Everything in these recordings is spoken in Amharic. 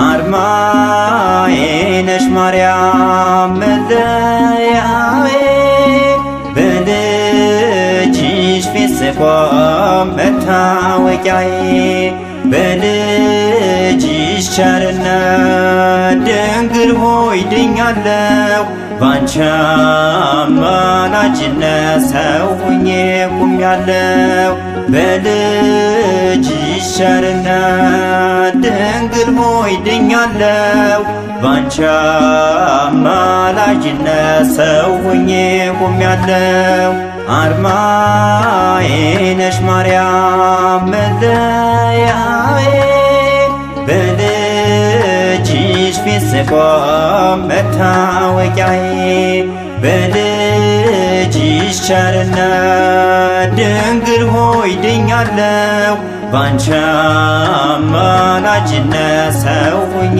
አርማዬ ነሽ ማርያም መለያዬ በልጅሽ ፊት ስቆም መታወቂያዬ በልጅሽ ቸርነት ድንግል ሆይ ድኛለሁ ባንቺ አማላጅነት ሰው ሆኜ ቆሜያለሁ በልጅሽ ቸርነት ድንግል ሆይ ድኛለሁ ባንቺ አማላጅነት ሰው ሆኜ ቆሜያለሁ አርማዬ ነሽ ማርያም መለያዬ በልጅሽ ፊት ስቆም መታወቂያዬ በልጅሽ ቸርነት ድንግል ሆይ ድኛለሁ ባንቺ አማላጅነት ሰው ሆኜ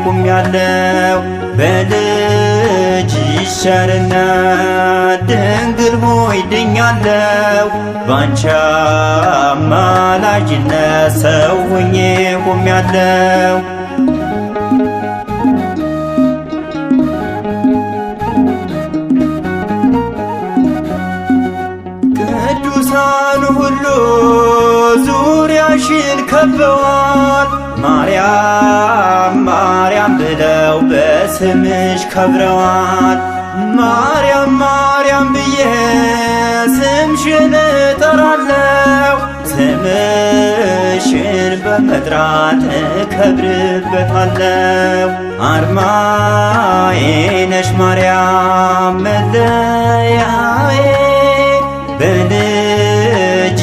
ቆሜያለሁ በልጅሽ ቸርነት ድንግል ሆይ ድኛለሁ ባንቺ አማላጅነት ሰው ሆኜ ቆሜያለሁ ቅዱሳን ሁሉ ዙሪያሽን ከበዋል ማርያም ማርያም ብለው በስምሽ ከብረዋል ማርያም ማርያም ብዬ ስምሽን እጠራለሁ ስምሽን በመጥራት እከብርበታለሁ አርማዬ ነሽ ማርያም መለያዬ በልጅሽ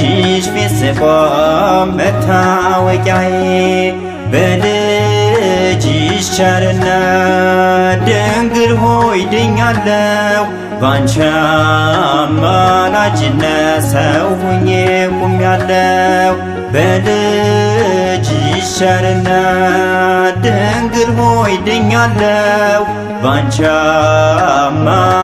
ፊት ስቆም መታወቂያዬ በልጅሽ ቸርነት ድንግል ሆይ ድኛለሁ ባንቺ አማላጅነት ሰው ሆኜ ቆሜያለሁ በልጅሽ ቸርነት ድንግል ሆይ ድኛለሁ ባንቺ